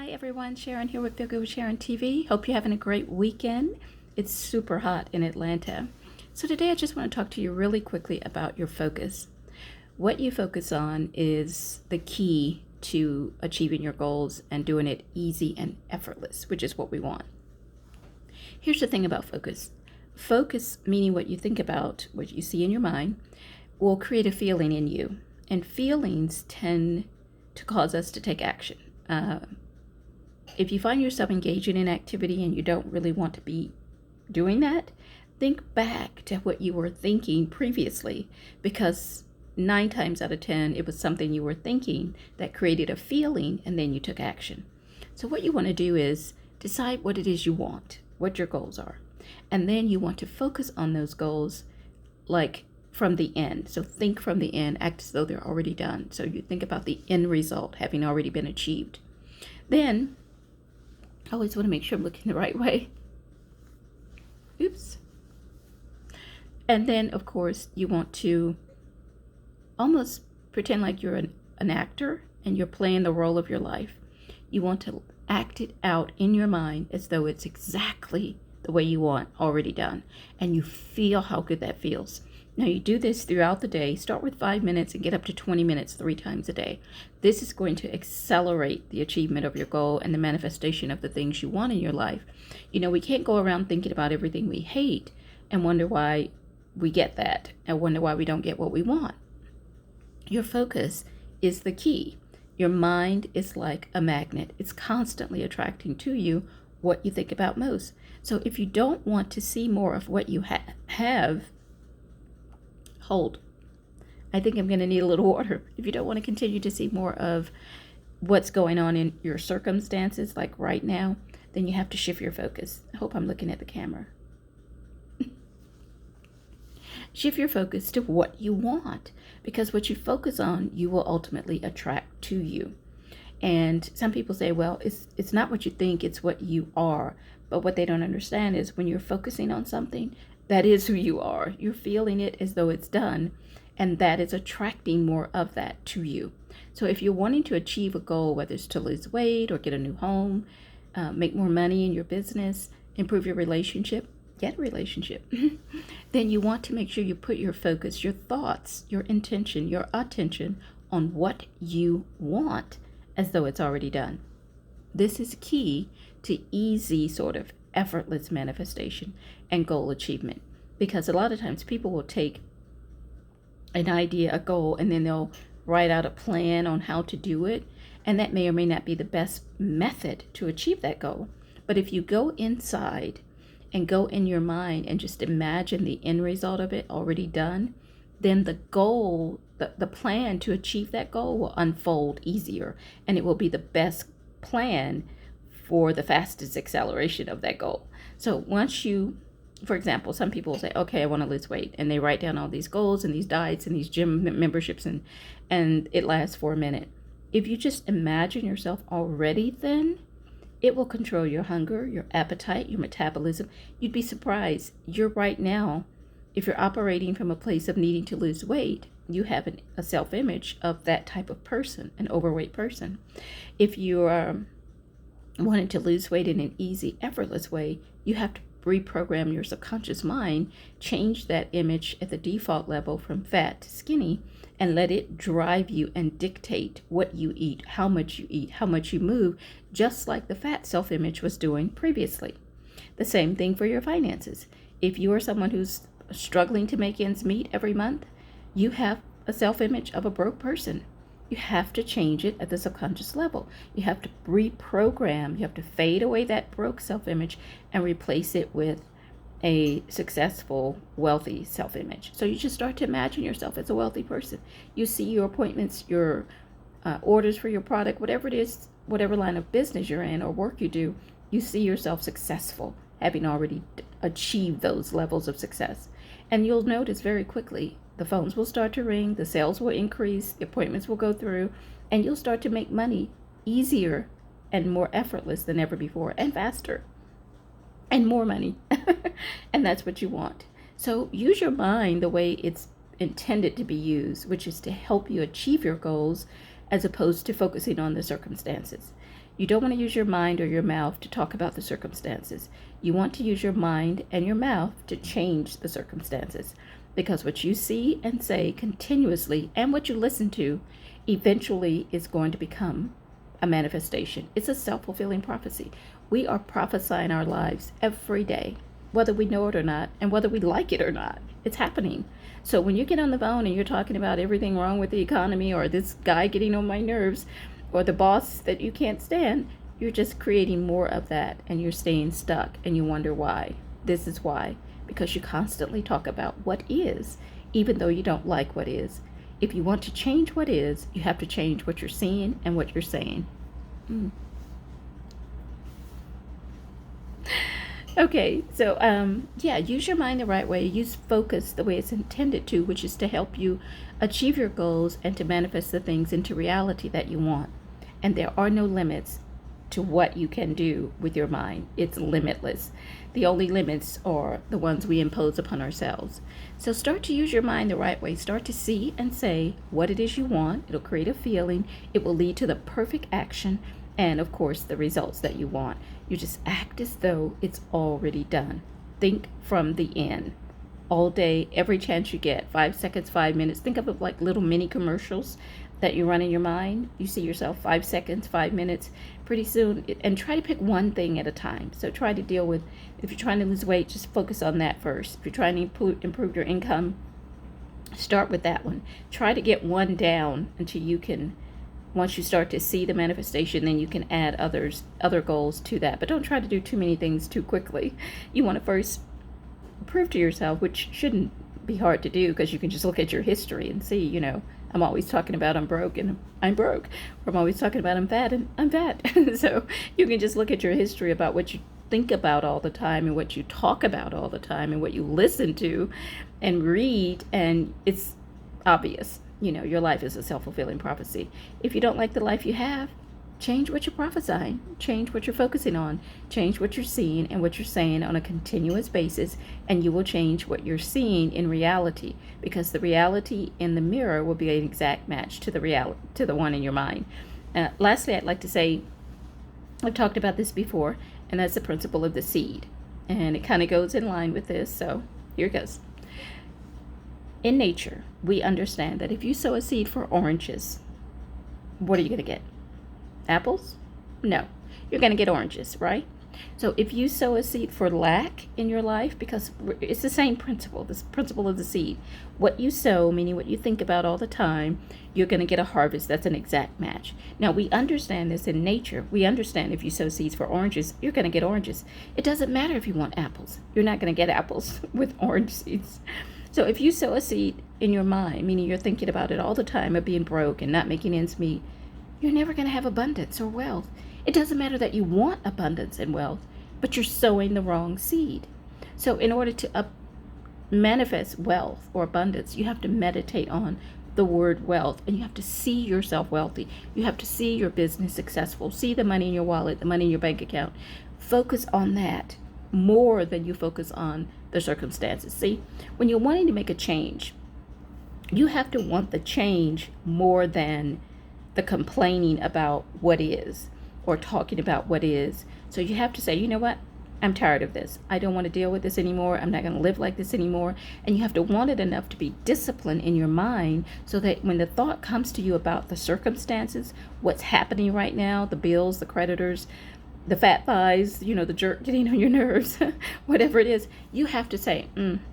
Hi everyone, Sharon here with Feel Good with Sharon TV. Hope you're having a great weekend. It's super hot in Atlanta. So today I just want to talk to you really quickly about your focus. What you focus on is the key to achieving your goals and doing it easy and effortless, which is what we want. Here's the thing about focus. Focus, meaning what you think about, what you see in your mind, will create a feeling in you. And feelings tend to cause us to take action. If you find yourself engaging in activity and you don't really want to be doing that, think back to what you were thinking previously, because 9 times out of 10, it was something you were thinking that created a feeling and then you took action. So what you want to do is decide what it is you want, what your goals are. And then you want to focus on those goals like from the end. So think from the end, act as though they're already done. So you think about the end result having already been achieved. Then, I always want to make sure I'm looking the right way. Oops. And then, of course, you want to almost pretend like you're an actor and you're playing the role of your life. You want to act it out in your mind as though it's exactly the way you want, already done. And you feel how good that feels. Now you do this throughout the day. Start with 5 minutes and get up to 20 minutes 3 times a day. This is going to accelerate the achievement of your goal and the manifestation of the things you want in your life. You know, we can't go around thinking about everything we hate and wonder why we get that and wonder why we don't get what we want. Your focus is the key. Your mind is like a magnet. It's constantly attracting to you what you think about most. So if you don't want to see more of what you have, hold. I think I'm going to need a little water. If you don't want to continue to see more of what's going on in your circumstances, like right now, then you have to shift your focus. I hope I'm looking at the camera. Shift your focus to what you want, because what you focus on, you will ultimately attract to you. And some people say, well, it's not what you think, it's what you are. But what they don't understand is when you're focusing on something, that is who you are. You're feeling it as though it's done, and that is attracting more of that to you. So if you're wanting to achieve a goal, whether it's to lose weight or get a new home, make more money in your business, improve your relationship, get a relationship, then you want to make sure you put your focus, your thoughts, your intention, your attention on what you want as though it's already done. This is key to easy sort of effortless manifestation and goal achievement, because a lot of times people will take an idea, a goal, and then they'll write out a plan on how to do it, and that may or may not be the best method to achieve that goal. But if you go inside and go in your mind and just imagine the end result of it already done, then the goal, the plan to achieve that goal will unfold easier, and it will be the best plan for the fastest acceleration of that goal. So once you, for example, some people will say, okay, I want to lose weight, and they write down all these goals and these diets and these gym memberships, and it lasts for a minute. If you just imagine yourself already thin, it will control your hunger, your appetite, your metabolism. You'd be surprised. You're right now, if you're operating from a place of needing to lose weight, you have a self-image of that type of person, an overweight person. If you are wanting to lose weight in an easy, effortless way, you have to reprogram your subconscious mind, change that image at the default level from fat to skinny, and let it drive you and dictate what you eat, how much you move, just like the fat self-image was doing previously. The same thing for your finances. If you are someone who's struggling to make ends meet every month, you have a self-image of a broke person. You have to change it at the subconscious level. You have to reprogram. You have to fade away that broke self-image and replace it with a successful, wealthy self-image. So you just start to imagine yourself as a wealthy person. You see your appointments, your orders for your product, whatever it is, whatever line of business you're in or work you do, you see yourself successful, having already achieved those levels of success. And you'll notice very quickly, the phones will start to ring, the sales will increase, the appointments will go through, and you'll start to make money easier and more effortless than ever before, and faster, and more money. And that's what you want. So use your mind the way it's intended to be used, which is to help you achieve your goals as opposed to focusing on the circumstances. You don't want to use your mind or your mouth to talk about the circumstances. You want to use your mind and your mouth to change the circumstances. Because what you see and say continuously and what you listen to eventually is going to become a manifestation. It's a self-fulfilling prophecy. We are prophesying our lives every day, whether we know it or not, and whether we like it or not. It's happening. So when you get on the phone and you're talking about everything wrong with the economy, or this guy getting on my nerves, or the boss that you can't stand, you're just creating more of that, and you're staying stuck, and you wonder why. This is why. Because you constantly talk about what is, even though you don't like what is. If you want to change what is, you have to change what you're seeing and what you're saying. Okay, so use your mind the right way. Use focus the way it's intended to, which is to help you achieve your goals and to manifest the things into reality that you want. And there are no limits to what you can do with your mind. It's limitless. The only limits are the ones we impose upon ourselves. So start to use your mind the right way. Start to see and say what it is you want. It'll create a feeling. It will lead to the perfect action and, of course, the results that you want. You just act as though it's already done. Think from the end. All day, every chance you get, 5 seconds, 5 minutes. Think of it like little mini commercials that you run in your mind. You see yourself 5 seconds, 5 minutes, pretty soon, and try to pick one thing at a time. So try to deal with, if you're trying to lose weight, just focus on that first. If you're trying to improve your income, start with that one. Try to get one down until you can, once you start to see the manifestation, then you can add other goals to that. But don't try to do too many things too quickly. You want to first prove to yourself, which shouldn't be hard to do, because you can just look at your history and see, I'm always talking about I'm broke and I'm broke, or I'm always talking about I'm fat and I'm fat. So you can just look at your history about what you think about all the time and what you talk about all the time and what you listen to and read, and it's obvious. Your life is a self-fulfilling prophecy. If you don't like the life you have, change what you're prophesying, change what you're focusing on, change what you're seeing and what you're saying on a continuous basis, and you will change what you're seeing in reality, because the reality in the mirror will be an exact match to the one in your mind. Lastly, I'd like to say, I've talked about this before, and that's the principle of the seed, and it kind of goes in line with this, so here it goes. In nature, we understand that if you sow a seed for oranges, what are you going to get? Apples? No. You're going to get oranges, right? So if you sow a seed for lack in your life, because it's the same principle, this principle of the seed. What you sow, meaning what you think about all the time, you're going to get a harvest that's an exact match. Now, we understand this in nature. We understand if you sow seeds for oranges, you're going to get oranges. It doesn't matter if you want apples. You're not going to get apples with orange seeds. So if you sow a seed in your mind, meaning you're thinking about it all the time of being broke and not making ends meet, you're never going to have abundance or wealth. It doesn't matter that you want abundance and wealth, but you're sowing the wrong seed. So in order to manifest wealth or abundance, you have to meditate on the word wealth, and you have to see yourself wealthy. You have to see your business successful, see the money in your wallet, the money in your bank account. Focus on that more than you focus on the circumstances. See, when you're wanting to make a change, you have to want the change more than the complaining about what is or talking about what is. So you have to say, you know what? I'm tired of this. I don't want to deal with this anymore. I'm not going to live like this anymore. And you have to want it enough to be disciplined in your mind, so that when the thought comes to you about the circumstances, what's happening right now, the bills, the creditors, the fat thighs, the jerk getting on your nerves, whatever it is, you have to say,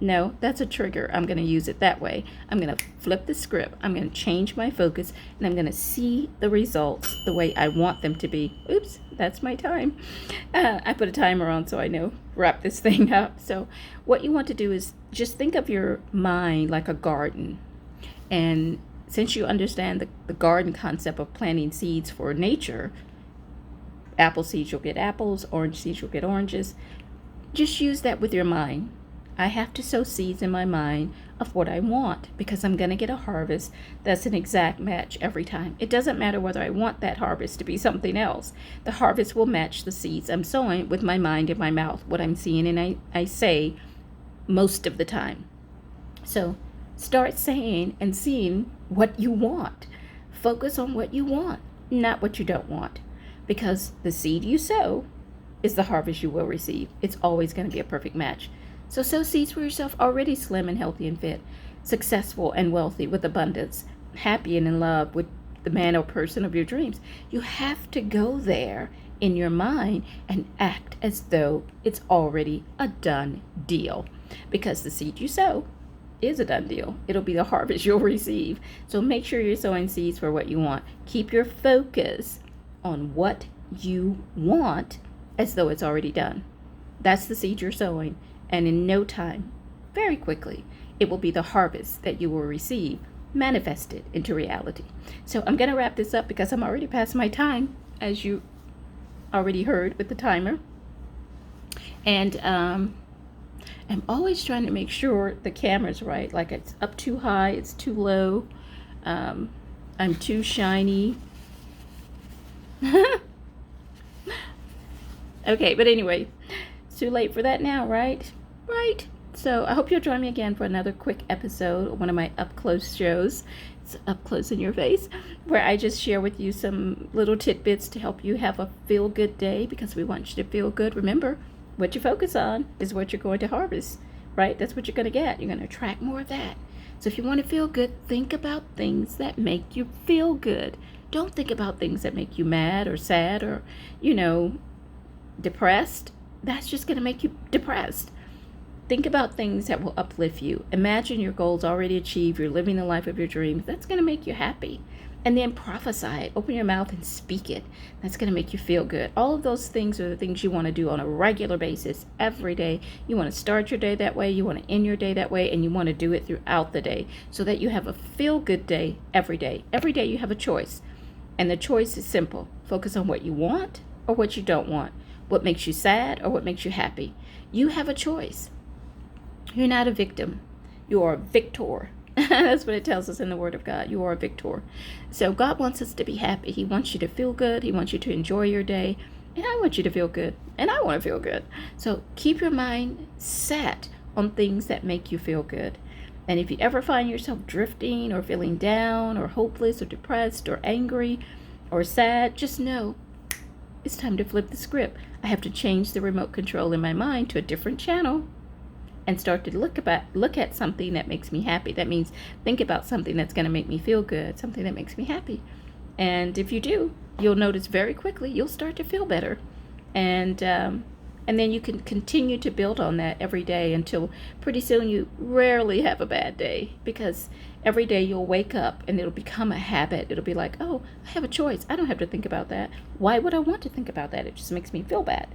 no, that's a trigger. I'm going to use it that way. I'm going to flip the script. I'm going to change my focus, and I'm going to see the results the way I want them to be. Oops, that's my time. I put a timer on so I know, wrap this thing up. So what you want to do is just think of your mind like a garden. And since you understand the garden concept of planting seeds for nature, apple seeds, you'll get apples. Orange seeds, you'll get oranges. Just use that with your mind. I have to sow seeds in my mind of what I want, because I'm going to get a harvest that's an exact match every time. It doesn't matter whether I want that harvest to be something else. The harvest will match the seeds I'm sowing with my mind and my mouth, what I'm seeing and I say most of the time. So start saying and seeing what you want. Focus on what you want, not what you don't want. because the seed you sow is the harvest you will receive. It's always going to be a perfect match. So sow seeds for yourself already slim and healthy and fit, successful and wealthy with abundance, happy and in love with the man or person of your dreams. You have to go there in your mind and act as though it's already a done deal, because the seed you sow is a done deal. It'll be the harvest you'll receive. So make sure you're sowing seeds for what you want. Keep your focus on what you want as though it's already done. That's the seed you're sowing. And in no time, very quickly, it will be the harvest that you will receive manifested into reality. So I'm going to wrap this up because I'm already past my time, as you already heard with the timer. And I'm always trying to make sure the camera's right. Like it's up too high, it's too low. I'm too shiny. Okay, but anyway, it's too late for that now, right? Right. So I hope you'll join me again for another quick episode, one of my up close shows. It's up close in your face, where I just share with you some little tidbits to help you have a feel good day, because we want you to feel good. Remember, what you focus on is what you're going to harvest, right? That's what you're going to get. You're going to attract more of that. So if you want to feel good, think about things that make you feel good. Don't think about things that make you mad or sad or, depressed. That's just going to make you depressed. Think about things that will uplift you. Imagine your goals already achieved. You're living the life of your dreams. That's going to make you happy. And then prophesy it. Open your mouth and speak it. That's going to make you feel good. All of those things are the things you want to do on a regular basis every day. You want to start your day that way. You want to end your day that way. And you want to do it throughout the day so that you have a feel good day every day. Every day you have a choice. And the choice is simple. Focus on what you want or what you don't want. What makes you sad or what makes you happy. You have a choice. You're not a victim. You are a victor. That's what it tells us in the Word of God. You are a victor. So God wants us to be happy. He wants you to feel good. He wants you to enjoy your day. And I want you to feel good. And I want to feel good. So keep your mind set on things that make you feel good. And if you ever find yourself drifting or feeling down or hopeless or depressed or angry or sad, just know it's time to flip the script. I have to change the remote control in my mind to a different channel and start to look at something that makes me happy. That means think about something that's going to make me feel good, something that makes me happy. And if you do, you'll notice very quickly you'll start to feel better. And then you can continue to build on that every day until pretty soon you rarely have a bad day, because every day you'll wake up and it'll become a habit. It'll be like, oh, I have a choice. I don't have to think about that. Why would I want to think about that? It just makes me feel bad.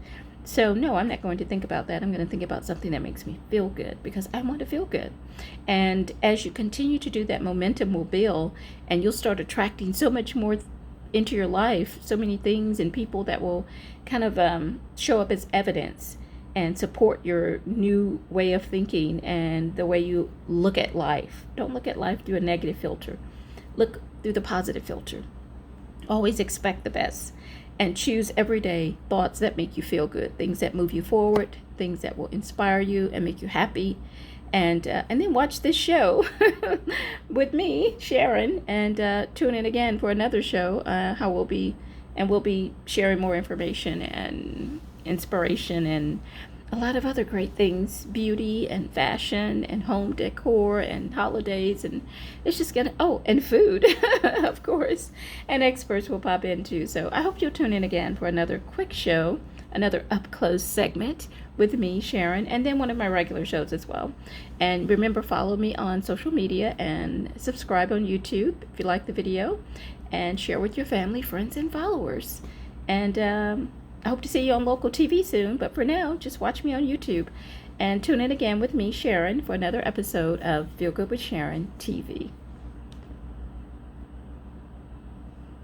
So no, I'm not going to think about that. I'm going to think about something that makes me feel good, because I want to feel good. And as you continue to do that, momentum will build and you'll start attracting so much more into your life, so many things and people that will kind of show up as evidence and support your new way of thinking and the way you look at life. Don't look at life through a negative filter. Look through the positive filter. Always expect the best. And choose every day thoughts that make you feel good, things that move you forward, things that will inspire you and make you happy. And then watch this show with me, Sharon, and tune in again for another show. We'll be sharing more information and inspiration and a lot of other great things, beauty and fashion and home decor and holidays, and it's just and food, of course, and experts will pop in too. So I hope you'll tune in again for another quick show, another up close segment with me, Sharon, and then one of my regular shows as well. And remember, follow me on social media and subscribe on YouTube if you like the video, and share with your family, friends, and followers. And I hope to see you on local TV soon, but for now, just watch me on YouTube. And tune in again with me, Sharon, for another episode of Feel Good with Sharon TV.